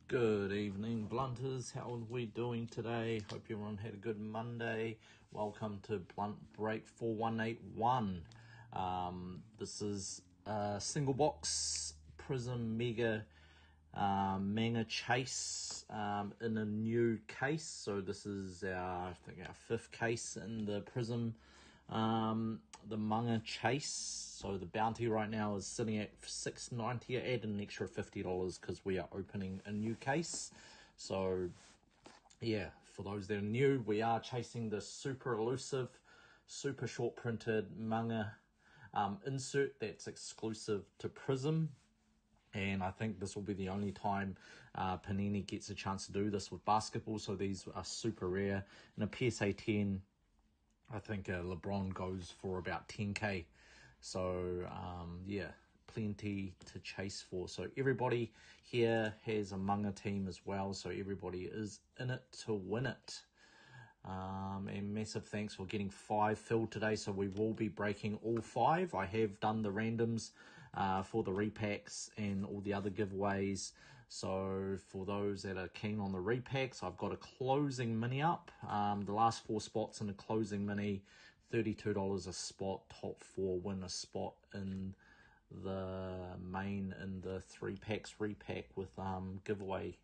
Good evening, Blunters. How are we doing today? Hope everyone had a good Monday. Welcome to Blunt Break 4181. This is a single box Prism Mega Manga Chase in a new case. So this is I think our fifth case in the Prism, the Manga Chase. So the bounty right now is sitting at $6.90. Add an extra $50 because we are opening a new case. So yeah, for those that are new, we are chasing the super elusive, super short printed manga insert that's exclusive to Prism. And I think this will be the only time Panini gets a chance to do this with basketball. So these are super rare. In a PSA 10, I think LeBron goes for about 10K. So, yeah, plenty to chase for. So everybody here has a manga team as well. So everybody is in it to win it. And massive thanks for getting 5 filled today. So we will be breaking all 5. I have done the randoms for the repacks and all the other giveaways. So for those that are keen on the repacks, I've got a closing mini up. The last 4 spots in the closing mini, $32 a spot. Top 4 win a spot in the main in the 3 packs repack with giveaways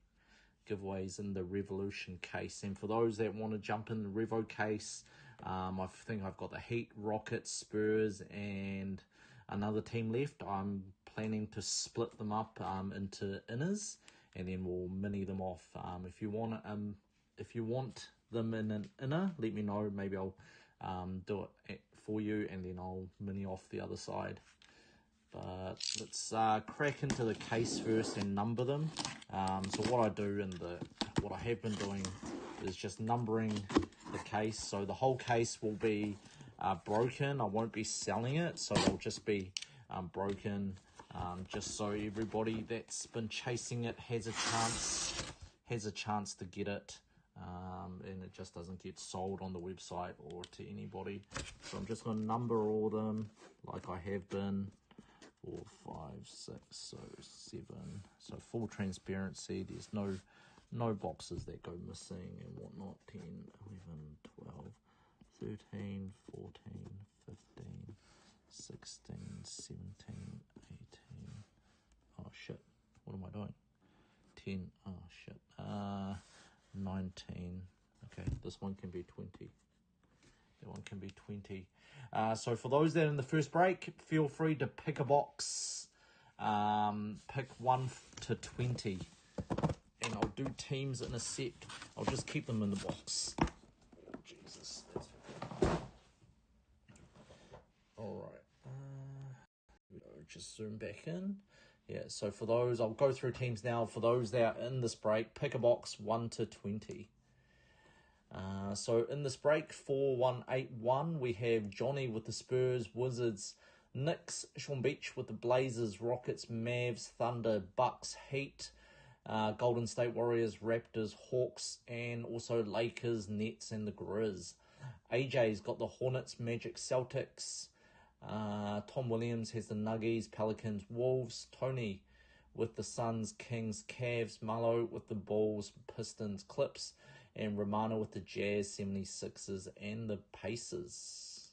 in the Revolution case. And for those that want to jump in the Revo case, I think I've got the Heat, Rockets, Spurs, and another team left. I'm planning to split them up into inners, and then we'll mini them off. If you want them in an inner, let me know. Maybe I'll do it for you, and then I'll mini off the other side. But let's crack into the case first and number them. So what I do and what I have been doing is just numbering the case. So the whole case will be broken. I won't be selling it, so it'll just be broken, just so everybody that's been chasing it has a chance to get it, and it just doesn't get sold on the website or to anybody. So I'm just going to number all them like I have been. 4, 5, 6, so 7. So full transparency. There's no boxes that go missing and whatnot. 10, 11, 12, 13, 14, 15, 16, 17, 18. Oh shit! What am I doing? 10. Oh shit. 19. Okay, this one can be 20. That one can be 20. So for those that are in the first break, feel free to pick a box. Pick 1 to 20. And I'll do teams in a sec. I'll just keep them in the box. Oh, Jesus. Alright. Just zoom back in. Yeah, so for those, I'll go through teams now. For those that are in this break, pick a box 1 to 20. So in this break, 4181, we have Johnny with the Spurs, Wizards, Knicks, Sean Beach with the Blazers, Rockets, Mavs, Thunder, Bucks, Heat, Golden State Warriors, Raptors, Hawks, and also Lakers, Nets, and the Grizz. AJ's got the Hornets, Magic, Celtics. Tom Williams has the Nuggies, Pelicans, Wolves. Tony with the Suns, Kings, Cavs. Marlo with the Bulls, Pistons, Clips. And Romano with the Jazz, 76ers, and the Pacers.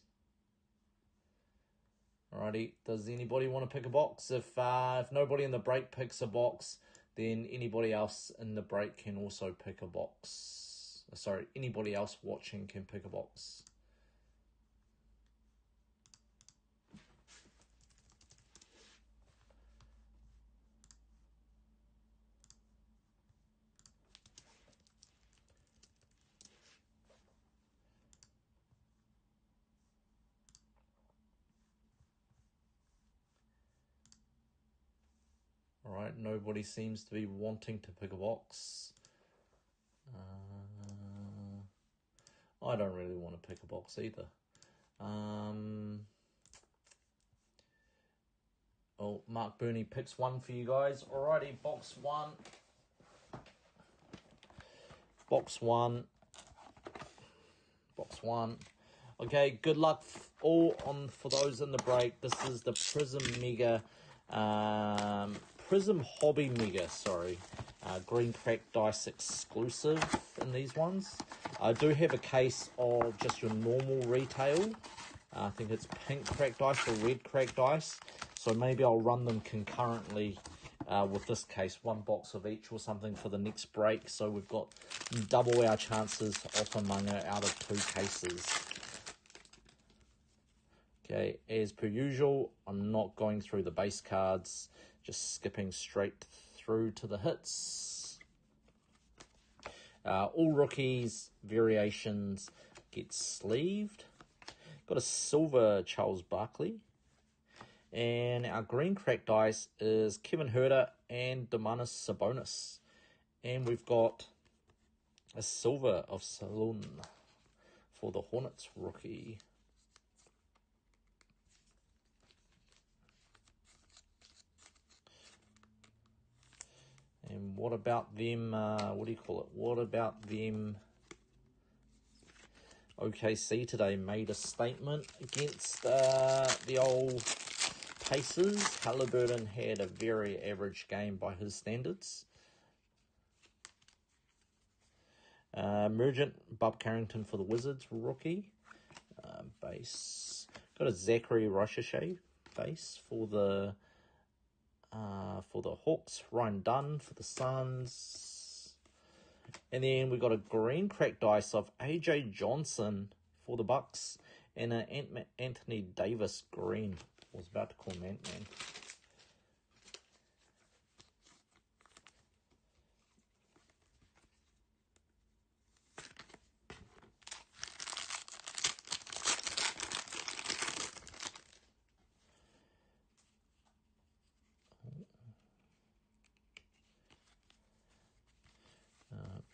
Alrighty, does anybody want to pick a box? If nobody in the break picks a box, then anybody else in the break can also pick a box. Sorry, anybody else watching can pick a box. Alright, nobody seems to be wanting to pick a box. I don't really want to pick a box either. Oh, Mark Burney picks 1 for you guys. Alrighty, box 1. Box 1. Box 1. Okay, good luck for those in the break. This is the Prism Mega Prism Hobby Mega, sorry. Green Crack Dice exclusive in these ones. I do have a case of just your normal retail. I think it's pink crack dice or red crack dice. So maybe I'll run them concurrently with this case. One box of each or something for the next break. So we've got double our chances off a manga out of 2 cases. Okay, as per usual, I'm not going through the base cards. Just skipping straight through to the hits. All rookies, variations get sleeved. Got a silver Charles Barkley. And our green crack dice is Kevin Herter and Domantas Sabonis. And we've got a silver of Salon for the Hornets rookie. And what about them, what do you call it? What about them? OKC today made a statement against the old Pacers. Halliburton had a very average game by his standards. Emergent, Bob Carrington for the Wizards rookie. Base. Got a Zachary Ricochet base for the Hawks. Ryan Dunn for the Suns. And then we got a green crack dice of AJ Johnson for the Bucks. And an Anthony Davis green. I was about to call him Ant-Man.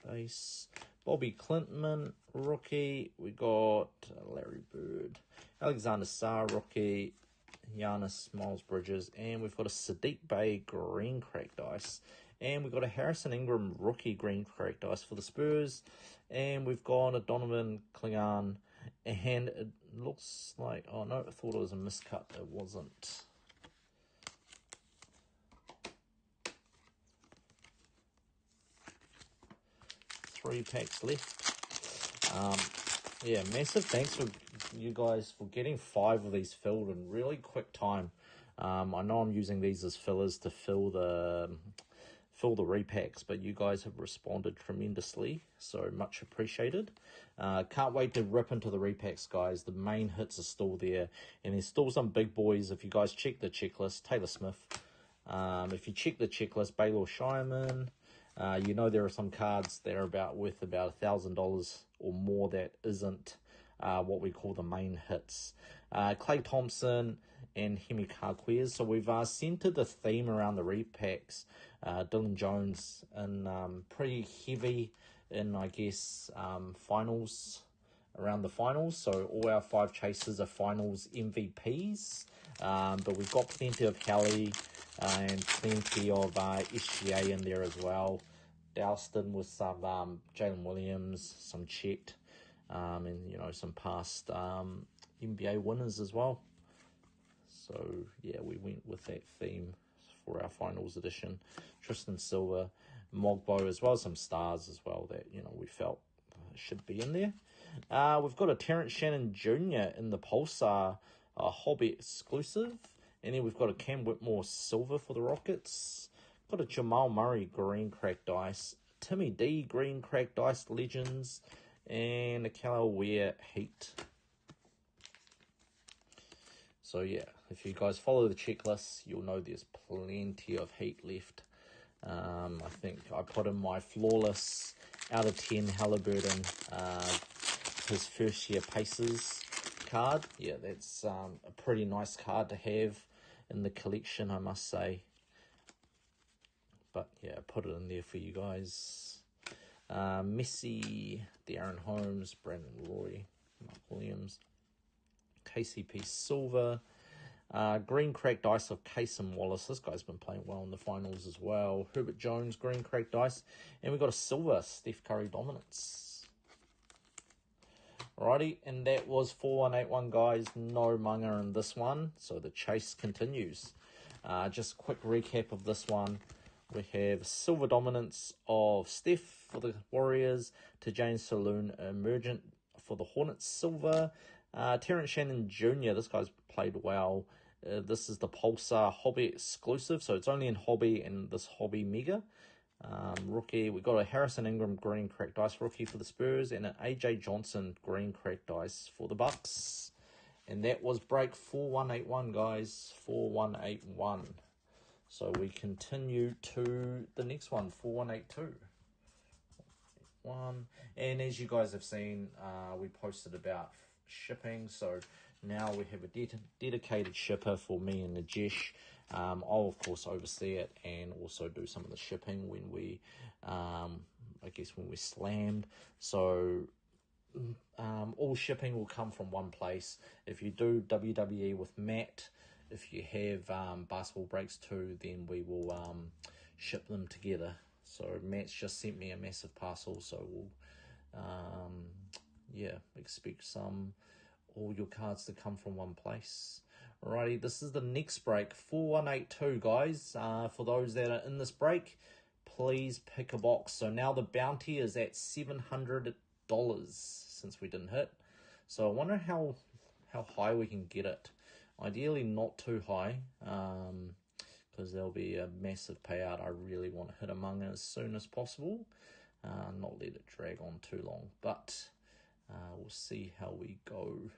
Base. Bobby Clinton, rookie. We got Larry Bird. Alexander Sarr, rookie. Giannis, Miles Bridges. And we've got a Sadiq Bey green crack dice. And we've got a Harrison Ingram rookie green crack dice for the Spurs. And we've got a Donovan Klingon. And it looks like... Oh, no, I thought it was a miscut. It wasn't. Three packs left. Yeah, massive thanks for you guys for getting 5 of these filled in really quick time. I know I'm using these as fillers to fill the repacks, but you guys have responded tremendously, so much appreciated. Can't wait to rip into the repacks, guys. The main hits are still there, and there's still some big boys. If you guys check the checklist, Taylor Smith. If you check the checklist, Baylor Shireman. You know there are some cards that are worth about $1,000 or more that isn't what we call the main hits. Klay Thompson and Hemi Carquez. So we've centered the theme around the repacks. Dylan Jones and pretty heavy in, I guess, finals, around the finals. So all our 5 chasers are finals MVPs. But we've got plenty of Hallie and plenty of SGA in there as well. Dalston with some Jalen Williams, some Chet, and, you know, some past NBA winners as well. So, yeah, we went with that theme for our finals edition. Tristan Silver, Mogbo, as well as some stars as well that, you know, we felt should be in there. We've got a Terrence Shannon Jr. in the Pulsar hobby exclusive. And then we've got a Cam Whitmore silver for the Rockets. Got a Jamal Murray green crack dice. Timmy D green crack dice legends. And a Cal Ware Heat. So yeah, if you guys follow the checklist, you'll know there's plenty of Heat left. I think I put in my flawless out of 10 Halliburton, his first year Pacers card. Yeah, that's a pretty nice card to have in the collection, I must say. But yeah, put it in there for you guys. Messi, De'Aaron Holmes, Brandon Roy, Mark Williams, KCP Silver, green crack dice of Cason Wallace. This guy's been playing well in the finals as well. Herbert Jones, green crack dice. And we've got a silver Steph Curry Dominance. Alrighty, and that was 4181, guys. No manga in this one, so the chase continues. Just a quick recap of this one. We have silver dominance of Steph for the Warriors, to James Saloon emergent for the Hornets silver. Terrence Shannon Jr., this guy's played well. This is the Pulsar Hobby exclusive, so it's only in Hobby and this Hobby Mega. Rookie, we got a Harrison Ingram green cracked dice rookie for the Spurs, and an AJ Johnson green cracked dice for the Bucks. And that was break 4181, guys. 4181. So we continue to the next one, 4182. And as you guys have seen, we posted about shipping, so now we have a dedicated shipper for me and Najesh. I'll of course oversee it and also do some of the shipping when we when we're slammed. So all shipping will come from one place. If you do WWE with Matt, if you have Basketball Breaks too, then we will ship them together. So Matt's just sent me a massive parcel, so we'll expect all your cards to come from one place. Alrighty, this is the next break, 4182, guys. For those that are in this break, please pick a box. So now the bounty is at $700 since we didn't hit. So I wonder how high we can get it. Ideally not too high, because there'll be a massive payout. I really want to hit Among as soon as possible, not let it drag on too long, but we'll see how we go.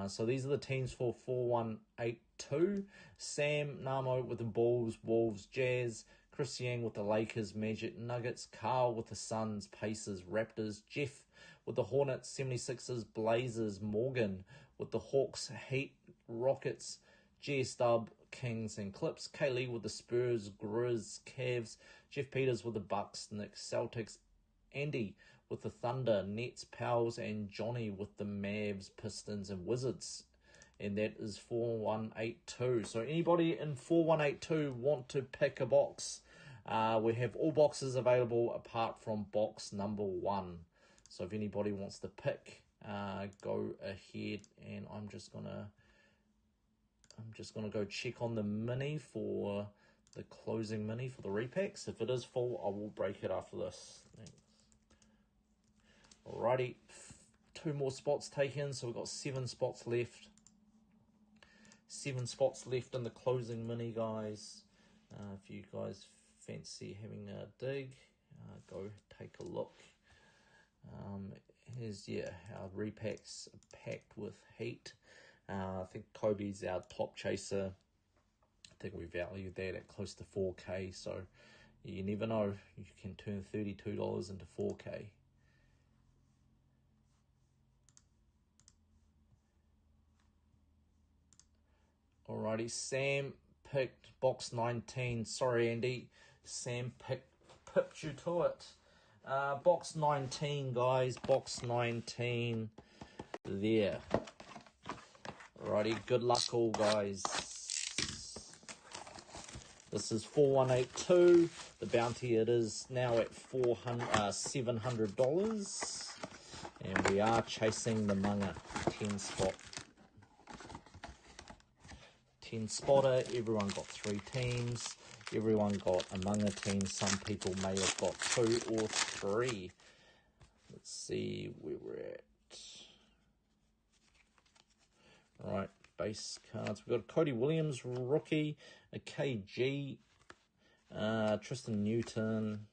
So these are the teams for 4182. Sam Namo with the Bulls, Wolves, Jazz. Chris Yang with the Lakers, Magic, Nuggets. Carl with the Suns, Pacers, Raptors. Jeff with the Hornets, 76ers, Blazers. Morgan with the Hawks, Heat, Rockets, GS-Dub, Kings and Clips. Kaylee with the Spurs, Grizz, Cavs. Jeff Peters with the Bucks, Knicks, Celtics. Andy with the Thunder, Nets, Pals, and Johnny with the Mavs, Pistons, and Wizards. And that is 4182. So anybody in 4182 want to pick a box? We have all boxes available apart from box number 1. So if anybody wants to pick, go ahead, and I'm just gonna go check on the mini for the closing mini for the repacks. If it is full, I will break it after this. Thanks. Alrighty, 2 more spots taken, so we've got 7 spots left. 7 spots left in the closing mini, guys. If you guys fancy having a dig, go take a look. Here's our repacks packed with heat. I think Kobe's our top chaser. I think we value that at close to 4K, so you never know, you can turn $32 into 4K. Alrighty, Sam picked box 19. Sorry, Andy. Sam pipped you to it. Box 19, guys. Box 19. There. Alrighty, good luck all, guys. This is 4182. The bounty, it is now at $700. And we are chasing the Manga 10 spot. 10 spotter, everyone got 3 teams, everyone got among a team. Some people may have got 2 or 3. Let's see where we're at. Right, base cards. We've got a Cody Williams rookie, a KG, Tristan Newton,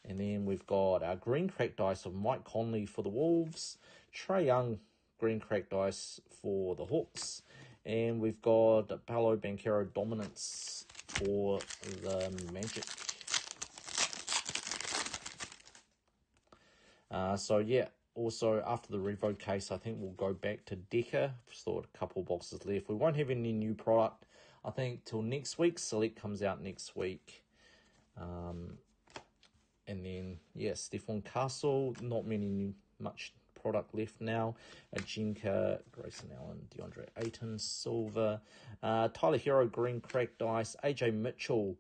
and then we've got our green crack dice of Mike Conley for the Wolves, Trae Young green crack dice for the Hawks, and we've got Paolo Banchero dominance for the Magic. Also after the revoke case, I think we'll go back to Deca. Still got a couple boxes left. We won't have any new product, I think, till next week. Select comes out next week. And then, Stephon Castle, not much product left now. Ajinka, Grayson Allen, DeAndre Ayton, Silver, Tyler Hero, green crack dice, AJ Mitchell,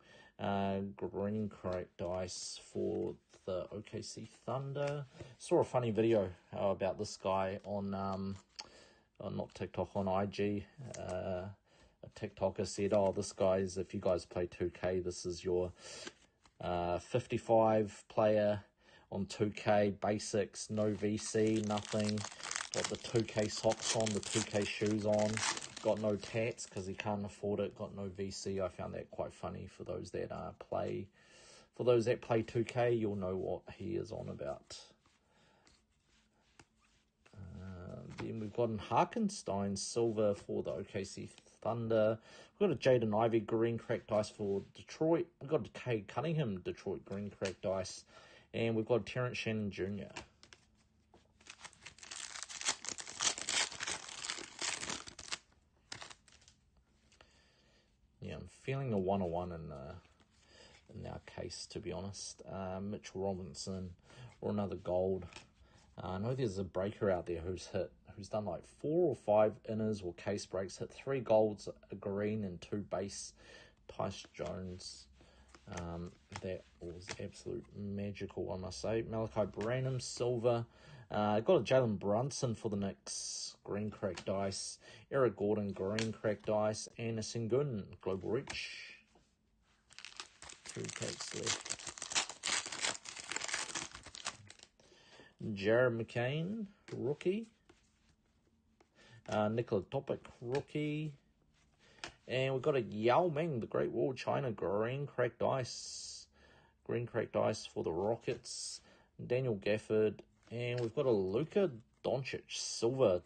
green crack dice for the OKC Thunder. Saw a funny video about this guy on not TikTok, on IG, a TikToker said, oh, this guy's, if you guys play 2K, this is your 55 player on 2K, basics, no VC, nothing. Got the 2K socks on, the 2K shoes on. Got no tats because he can't afford it. Got no VC. I found that quite funny for those that play. For those that play 2K, you'll know what he is on about. Then we've got Harkenstein silver for the OKC Thunder. We've got a Jaden Ivey green cracked ice for Detroit. We've got a Kay Cunningham Detroit green cracked ice. And we've got Terrence Shannon Jr. Yeah, I'm feeling a 101 in our case, to be honest. Mitchell Robinson or another gold. I know there's a breaker out there who's done like 4 or 5 inners or case breaks, hit 3 golds, a green and 2 base. Tyce Jones, that was absolute magical, I must say. Malachi Branham, silver. Got a Jalen Brunson for the Knicks, green cracked dice. Eric Gordon, green cracked dice. And a Sengun, global reach. 2 cakes left. Jared McCain, rookie. Nikola Topic, rookie. And we've got a Yao Ming, the Great Wall China, green cracked ice. Green cracked ice for the Rockets. Daniel Gafford. And we've got a Luka Doncic, silver.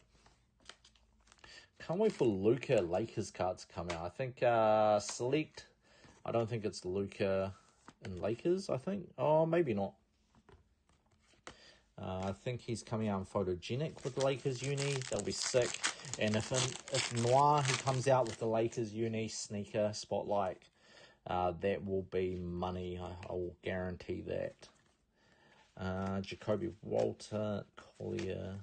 Can't wait for Luka Lakers cards to come out. I think select. I don't think it's Luka and Lakers, I think. Oh, maybe not. I think he's coming out in photogenic with the Lakers uni. That'll be sick. And if Noir, he comes out with the Lakers uni sneaker spotlight, that will be money. I will guarantee that. Jacoby Walter, Collier.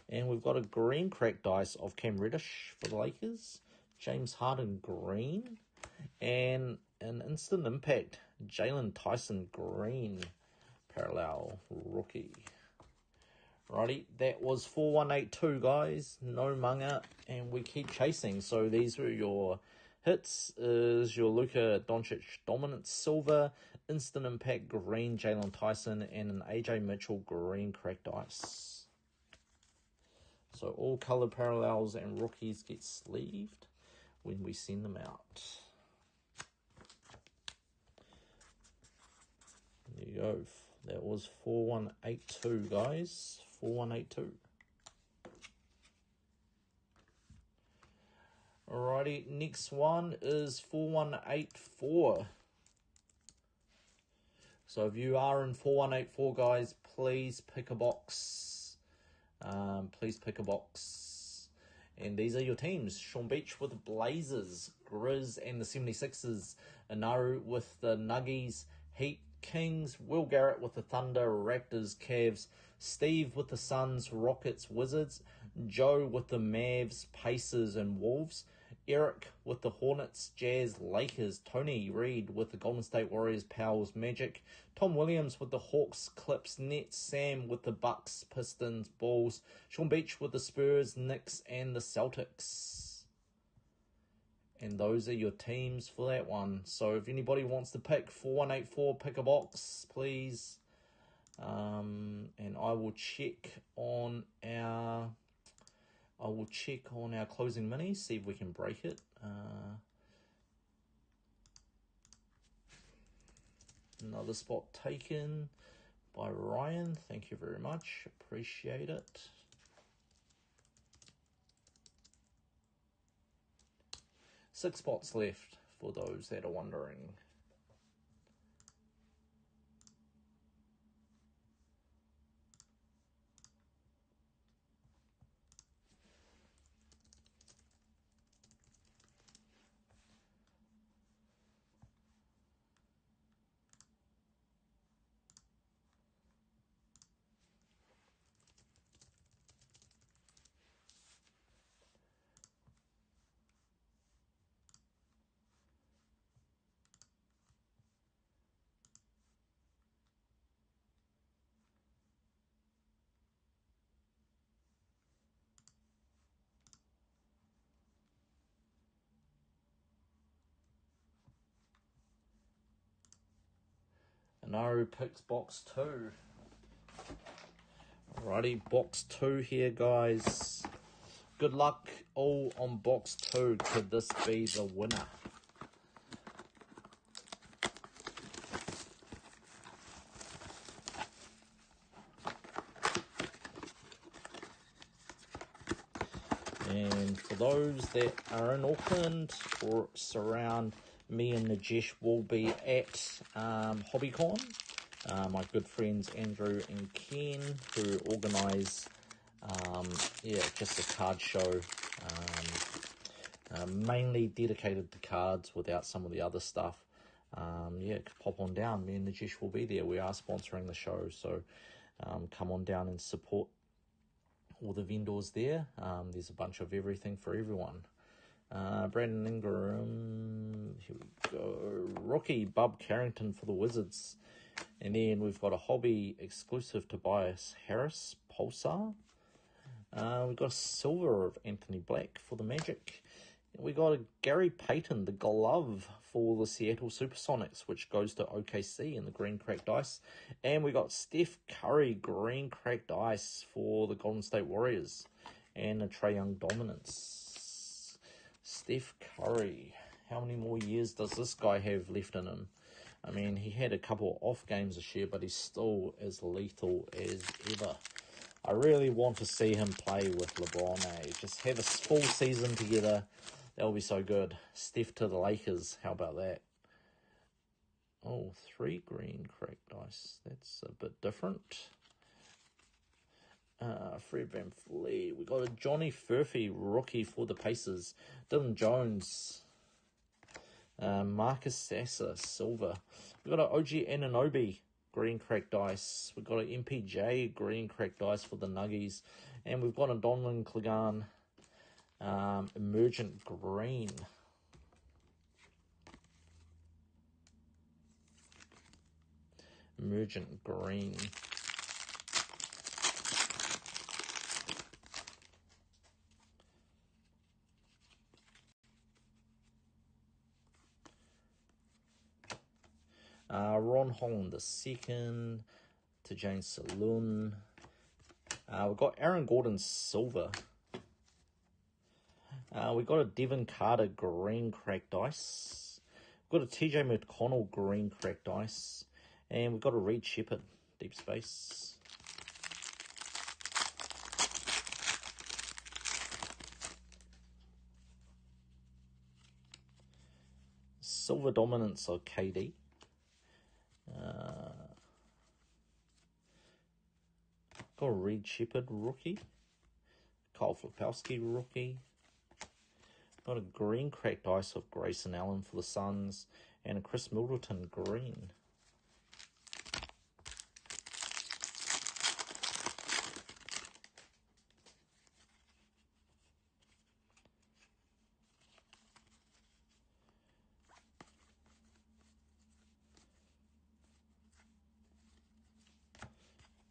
And we've got a green cracked dice of Cam Reddish for the Lakers. James Harden, green. And an instant impact, Jalen Tyson, green. Parallel rookie. Righty, that was 4182, guys. No manga, and we keep chasing. So these were your hits. Is your Luka Doncic dominant silver, instant impact green Jalen Tyson, and an AJ Mitchell green cracked ice. So all color parallels and rookies get sleeved when we send them out. There you go. That was 4182, guys. 4182. Alrighty, next one is 4184. So if you are in 4184, guys, please pick a box. Please pick a box. And these are your teams. Sean Beach with the Blazers, Grizz and the 76ers, Anaru with the Nuggies, Heat, Kings, Will Garrett with the Thunder, Raptors, Cavs, Steve with the Suns, Rockets, Wizards, Joe with the Mavs, Pacers and Wolves, Eric with the Hornets, Jazz, Lakers, Tony Reed with the Golden State Warriors, Powers, Magic, Tom Williams with the Hawks, Clips, Nets, Sam with the Bucks, Pistons, Bulls, Sean Beach with the Spurs, Knicks and the Celtics. And those are your teams for that one. So if anybody wants to pick 4184, pick a box, please. And I will check on our closing mini, see if we can break it. Another spot taken by Ryan. Thank you very much. Appreciate it. Six spots left for those that are wondering. No picks box 2. Alrighty, box 2 here, guys. Good luck all on box 2. Could this be the winner? And for those that are in Auckland or surround, me and Najesh will be at HobbyCon. My good friends Andrew and Ken, who organise, just a card show, mainly dedicated to cards without some of the other stuff. Pop on down. Me and Najesh will be there. We are sponsoring the show, so come on down and support all the vendors there. There's a bunch of everything for everyone. Brandon Ingram, here we go. Rookie, Bub Carrington for the Wizards. And then we've got a hobby exclusive Tobias Harris, Pulsar. We've got a silver of Anthony Black for the Magic. We got a Gary Payton, the glove for the Seattle Supersonics, which goes to OKC in the green cracked ice. And we got Steph Curry, green cracked ice for the Golden State Warriors. And a Trae Young dominance. Steph Curry, how many more years does this guy have left in him? I mean, he had a couple off games this year, but he's still as lethal as ever. I really want to see him play with LeBron, eh? Just have a full season together. That'll be so good. Steph to the Lakers. How about that? Oh, 3 green cracked ice. That's a bit different. Fred VanVleet. We got a Johnny Furphy rookie for the Pacers. Dylan Jones. Marcus Sasser, silver. We got an OG Anunoby, green cracked dice. We've got an MPJ, green cracked dice for the Nuggies. And we've got a Donlan Clegan, emergent green. Emergent green. Ron Holland II to Jane Saloon. We've got Aaron Gordon silver. We've got a Devin Carter green cracked dice. We've got a TJ McConnell green cracked dice. And we've got a Reed Shepherd deep space. Silver dominance of KD. Got a Reed Shepherd rookie. Kyle Flipowski rookie. Got a green cracked ice of Grayson Allen for the Suns. And a Chris Middleton green.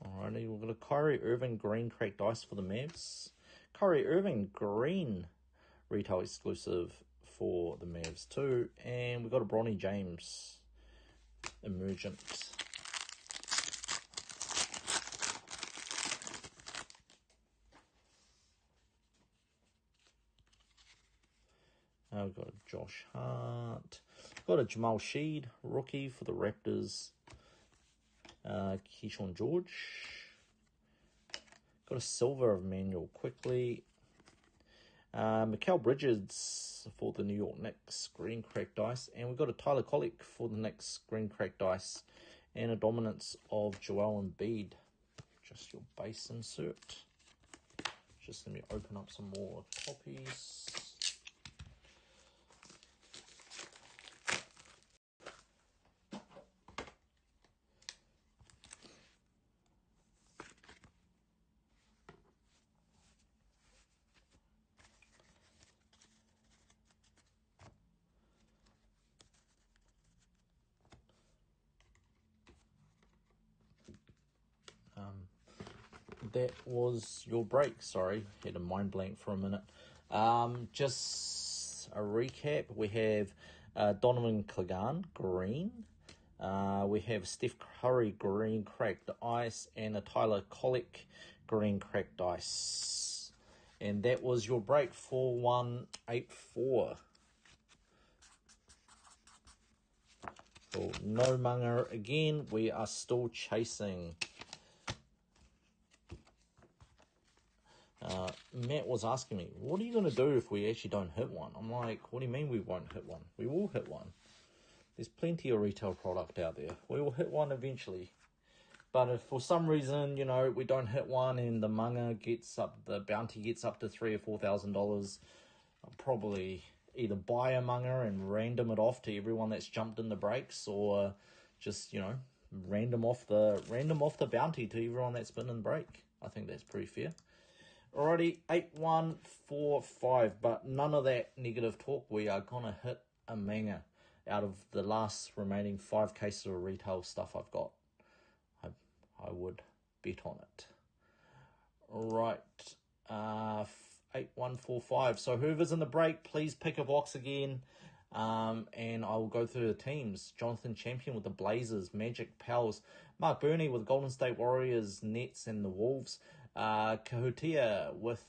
Alrighty, we've got a Kyrie Irving green cracked dice for the Mavs. Kyrie Irving green retail exclusive for the Mavs too. And we've got a Bronny James emergent. We've got a Josh Hart. Got a Jamal Sheed rookie for the Raptors. Keyshawn George. Got a silver of Manuel Quickly. Mikal Bridges for the New York Knicks, green cracked dice. And we've got a Tyler Kolek for the Knicks, green cracked dice. And a dominance of Joel Embiid. Just your base insert. Just let me open up some more copies. That was your break. Sorry, had a mind blank for a minute. Just a recap. We have Donovan Clegan, green. We have Steph Curry green cracked ice and a Tyler Kolek green cracked ice. And that was your break, 4184. So no manga again. We are still chasing. Matt was asking me, what are you going to do if we actually don't hit one? I'm like, what do you mean we won't hit one? We will hit one. There's plenty of retail product out there. We will hit one eventually. But if for some reason, you know, we don't hit one and the manga gets up, the bounty gets up to $3,000 or $4,000, I'll probably either buy a manga and random it off to everyone that's jumped in the breaks, or just, you know, random off the bounty to everyone that's been in the break. I think that's pretty fair. Alrighty, 8145, but none of that negative talk. We are gonna hit a manga out of the last remaining 5 cases of retail stuff I've got. I would bet on it. Alright, 8145. So whoever's in the break, please pick a box again. And I will go through the teams. Jonathan Champion with the Blazers, Magic, Pels. Mark Burney with Golden State Warriors, Nets, and the Wolves. Kahutia with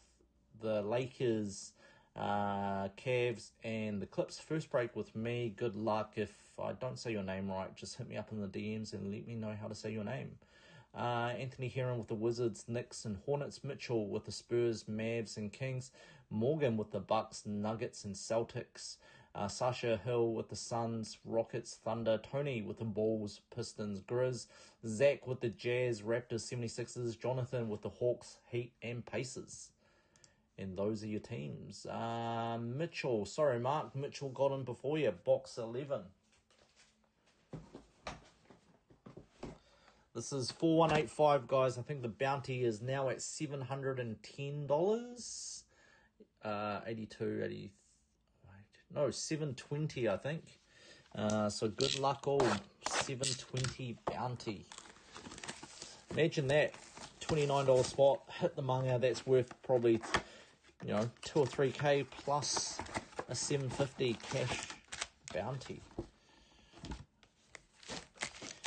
the Lakers, Cavs, and the Clips. First break with me. Good luck. If I don't say your name right, just hit me up in the DMs and let me know how to say your name. Anthony Heron with the Wizards, Knicks, and Hornets. Mitchell with the Spurs, Mavs, and Kings. Morgan with the Bucks, Nuggets, and Celtics. Sasha Hill with the Suns, Rockets, Thunder. Tony with the Bulls, Pistons, Grizz. Zach with the Jazz, Raptors, 76ers. Jonathan with the Hawks, Heat, and Pacers. And those are your teams. Mitchell, sorry Mark, Mitchell got in before you. Box 11. This is 4185, guys. I think the bounty is now at $710. 82, 80... No, 720, I think. So good luck all. 720 bounty. Imagine that. $29 spot. Hit the manga. That's worth probably, you know, 2 or 3K plus a 750 cash bounty.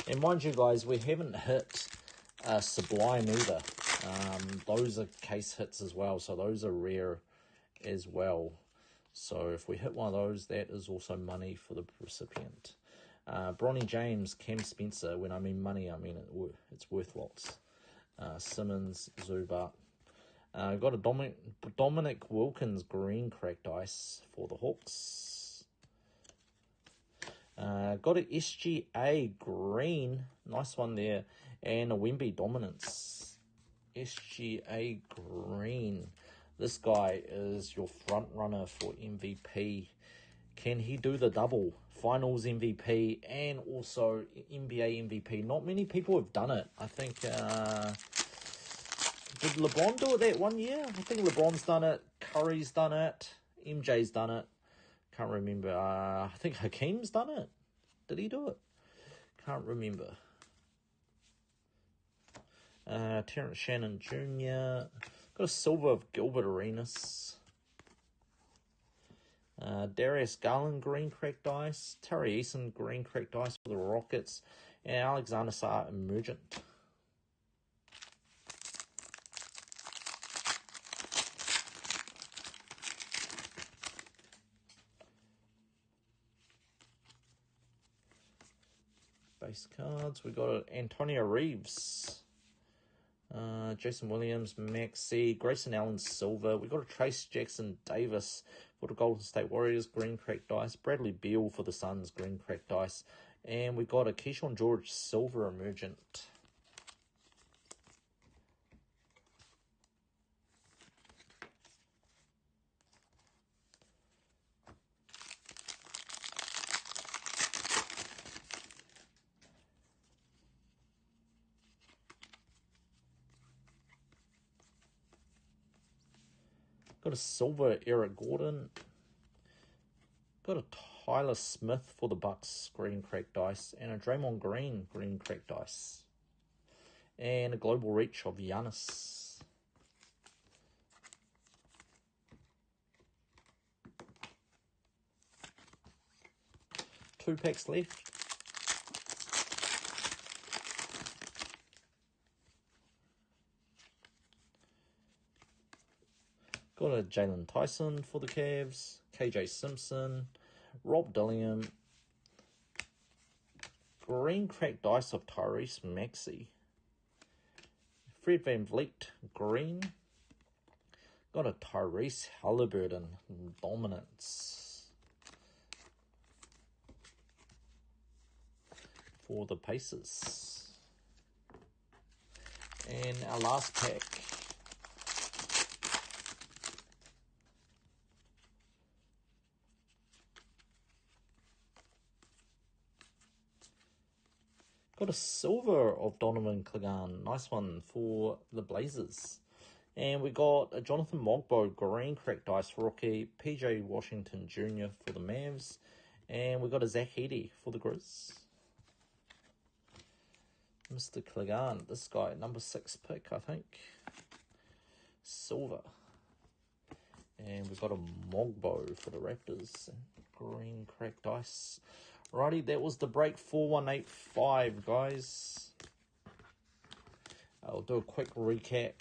And mind you, guys, we haven't hit Sublime either. Those are case hits as well. So those are rare as well. So if we hit one of those, that is also money for the recipient. Bronny James, Cam Spencer. When I mean money, I mean it's worth lots. Simmons, Zubac. Got a Dominic Wilkins green cracked ice for the Hawks. Got a SGA green. Nice one there. And a Wemby dominance. SGA green. This guy is your front runner for MVP. Can he do the double? Finals MVP and also NBA MVP. Not many people have done it. I think, did LeBron do it that one year? I think LeBron's done it. Curry's done it. MJ's done it. Can't remember. I think Hakeem's done it. Did he do it? Can't remember. Terrence Shannon Jr. Got a silver of Gilbert Arenas. Darius Garland green cracked ice. Terry Eason green cracked ice for the Rockets. And Alexander Sarr emergent. Base cards. We got Antonio Reeves. Jason Williams, Max C, Grayson Allen Silver. We got a Trace Jackson Davis for the Golden State Warriors, green cracked dice. Bradley Beal for the Suns, green cracked dice. And we got a Keyshawn George Silver emergent. Got a silver Eric Gordon. Got a Tyler Smith for the Bucks, green cracked dice. And a Draymond Green, green cracked dice. And a global reach of Giannis. Two packs left. Got a Jalen Tyson for the Cavs. KJ Simpson. Rob Dillingham. Green cracked dice of Tyrese Maxey. Fred Van Vliet, green. Got a Tyrese Halliburton, dominance for the Pacers. And our last pack. Got a silver of Donovan Clegan. Nice one for the Blazers. And we got a Jonathan Mogbo green cracked dice rookie. PJ Washington Jr. for the Mavs. And we got a Zach Edey for the Grizz. Mr. Clegan, this guy, number 6 pick, I think. Silver. And we've got a Mogbo for the Raptors. Green cracked dice. Righty, that was the break 4185, guys. I'll do a quick recap.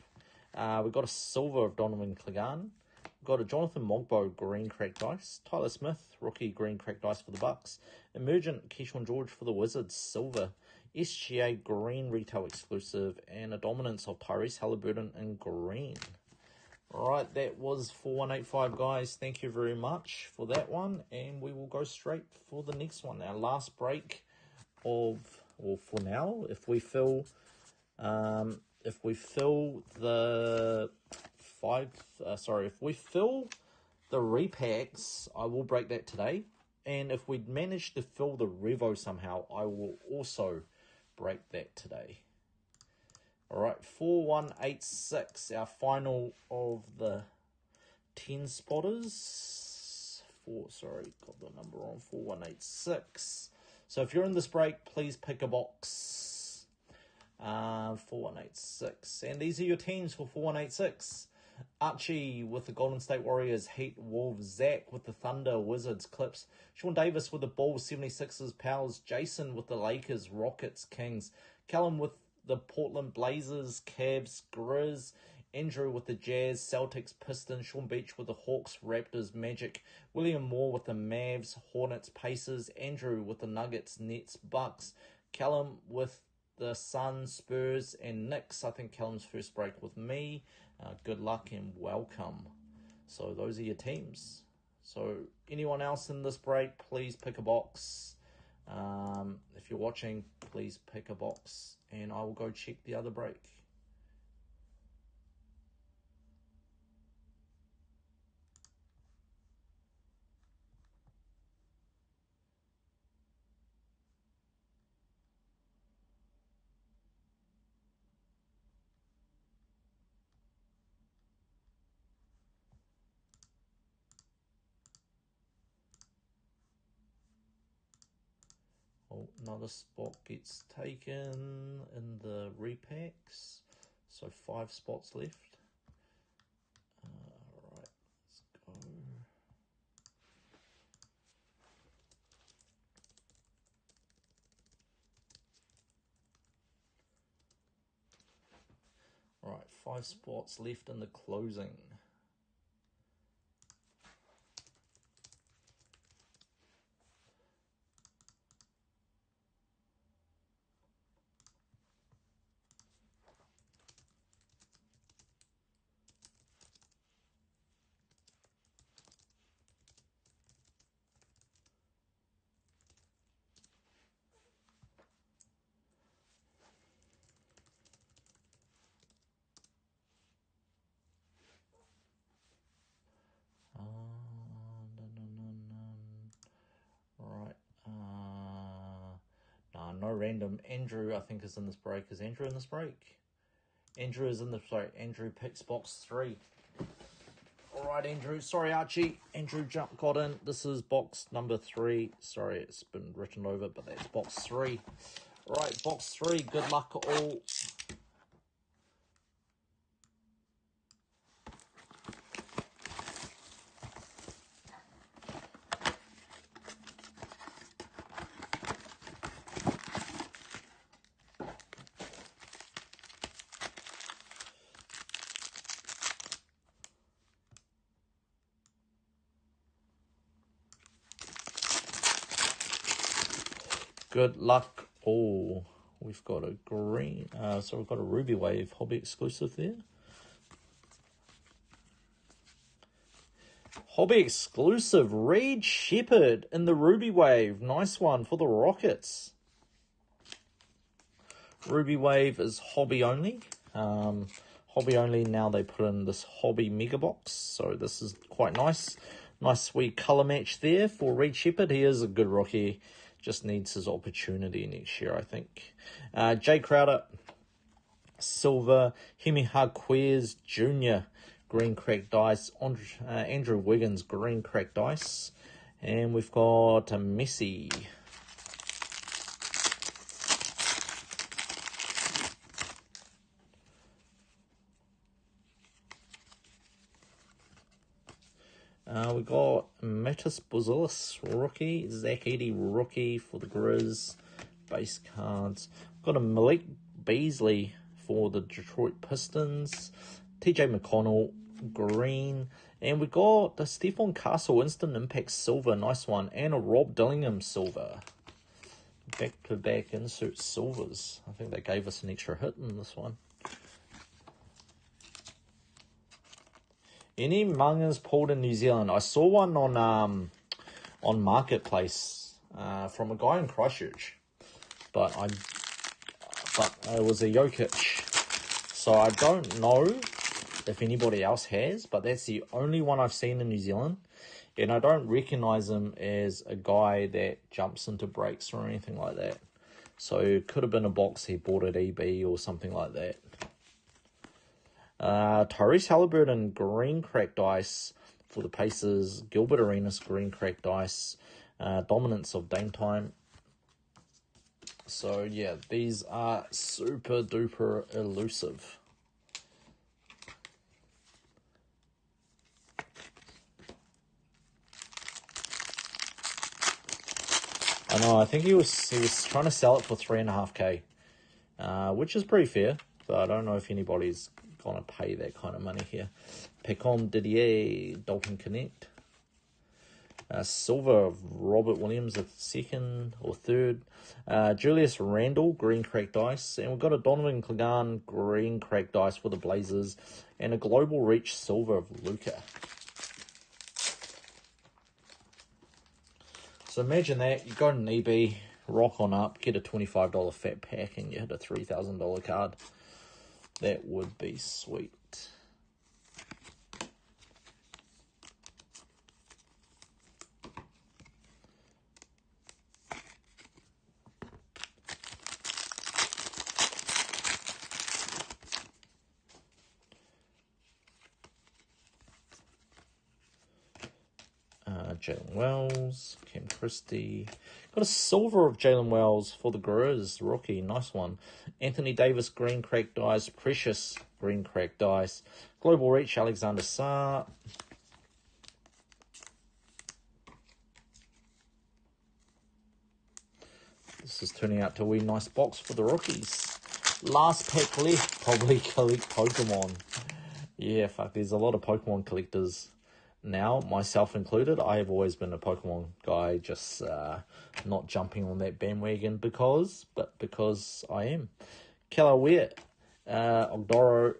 We got a silver of Donovan Clegan. We got a Jonathan Mogbo green cracked dice. Tyler Smith, rookie green cracked dice for the Bucks. Emergent Keyshawn George for the Wizards, silver. SGA green retail exclusive. And a dominance of Tyrese Halliburton in green. Alright, that was 4185, guys. Thank you very much for that one. And we will go straight for the next one. Our last break of, or for now, if we fill the if we fill the repacks, I will break that today. And if we manage to fill the Revo somehow, I will also break that today. Alright, 4186, our final of the 10 spotters. Got the number on 4186. So if you're in this break, please pick a box. 4186. And these are your teams for 4186. Archie with the Golden State Warriors, Heat, Wolves. Zach with the Thunder, Wizards, Clips. Sean Davis with the Bulls, 76ers, Powers. Jason with the Lakers, Rockets, Kings. Callum with the Portland Blazers, Cavs, Grizz. Andrew with the Jazz, Celtics, Pistons. Sean Beach with the Hawks, Raptors, Magic. William Moore with the Mavs, Hornets, Pacers. Andrew with the Nuggets, Nets, Bucks. Callum with the Suns, Spurs, and Knicks. I think Callum's first break with me. Good luck and welcome. So those are your teams. So anyone else in this break, please pick a box. If you're watching, please pick a box, and I will go check the other break. Oh, another spot gets taken in the repacks. So 5 spots left. Alright, let's go. Alright, 5 spots left in the closing. No random. Andrew, I think, is in this break. Is Andrew in this break? Andrew is in the... Sorry, Andrew picks box 3. Alright, Andrew. Sorry, Archie. Andrew got in. This is box number 3. Sorry, it's been written over, but that's box 3. Alright, box 3. Good luck all. Good luck. Oh, we've got a green. So we've got a Ruby Wave hobby exclusive there. Hobby exclusive Reed Shepherd in the Ruby Wave. Nice one for the Rockets. Ruby Wave is hobby only. Hobby only, now they put in this hobby mega box. So this is quite nice. Nice sweet colour match there for Reed Shepherd. He is a good rookie. Just needs his opportunity next year, I think. Jay Crowder, silver. Hemi Harquez Jr., green cracked dice. Andrew Wiggins, green cracked dice. And we've got a Messi. We got Mattis Buzelis, rookie. Zach Edey, rookie for the Grizz. Base cards. Got a Malik Beasley for the Detroit Pistons. TJ McConnell, green. And we got the Stephon Castle Instant Impact silver. Nice one. And a Rob Dillingham silver. Back-to-back insert silvers. I think they gave us an extra hit in this one. Any mangas pulled in New Zealand? I saw one on Marketplace from a guy in Christchurch, but it was a Jokic, so I don't know if anybody else has. But that's the only one I've seen in New Zealand, and I don't recognize him as a guy that jumps into breaks or anything like that. So it could have been a box he bought at EB or something like that. Tyrese Halliburton, green cracked dice for the Pacers. Gilbert Arenas, green cracked dice. Dominance of Dame Time. So, yeah, these are super duper elusive. I know, I think he was trying to sell it for $3.5K, which is pretty fair, but I don't know if anybody's gonna pay that kind of money here. Pecom Didier, Dalton Connect. Silver of Robert Williams, the second or third. Julius Randle, green cracked dice. And we've got a Donovan Clegan, green cracked dice for the Blazers. And a Global Reach silver of Luka. So imagine that. You go to an eBay, rock on up, get a $25 fat pack, and you hit a $3,000 card. That would be sweet. Jalen Wells, Cam Christie. Got a silver of Jalen Wells for the Grizz, rookie, nice one. Anthony Davis, green cracked dice. Precious, green cracked dice. Global Reach, Alexander Sarr. This is turning out to be a nice box for the rookies. Last pack left, probably collect Pokemon. Yeah, fuck, there's a lot of Pokemon collectors now, myself included. I have always been a Pokemon guy, just not jumping on that bandwagon because I am. Kelawea, Ogdoro,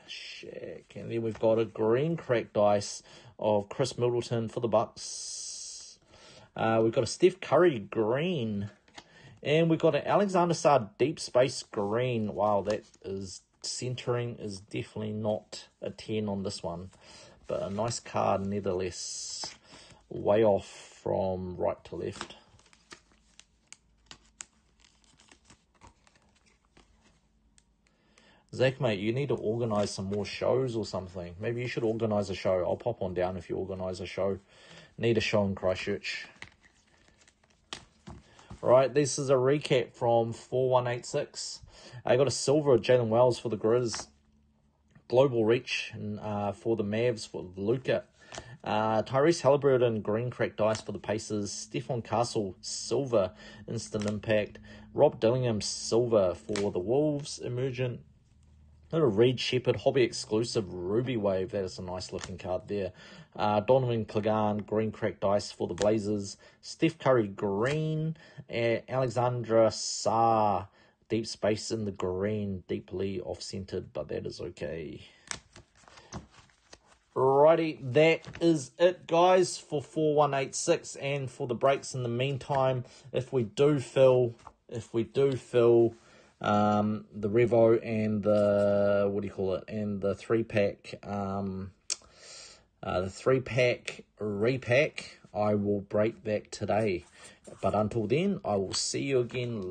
Shaq, and then we've got a green cracked dice of Chris Middleton for the Bucks. We've got a Steph Curry green, and we've got an Alexander Sarr Deep Space green. Wow, that is centering is definitely not a 10 on this one. But a nice card, nevertheless. Way off from right to left. Zach, mate, you need to organise some more shows or something. Maybe you should organise a show. I'll pop on down if you organise a show. Need a show in Christchurch. Right, this is a recap from 4186. I got a silver of Jalen Wells for the Grizz. Global Reach for the Mavs for Luka. Tyrese Halliburton, green cracked dice for the Pacers. Stephon Castle, silver, instant impact. Rob Dillingham, silver for the Wolves, emergent. Little Reed Shepherd, hobby exclusive Ruby Wave. That is a nice looking card there. Donovan Clegane, green cracked dice for the Blazers. Steph Curry, green. Alexandra Sarr, deep space in the green, deeply off-centered, but that is okay. Righty, that is it, guys, for 4186 and for the breaks. In the meantime, if we do fill the Revo and the and the 3-pack the 3-pack repack, I will break that today. But until then, I will see you again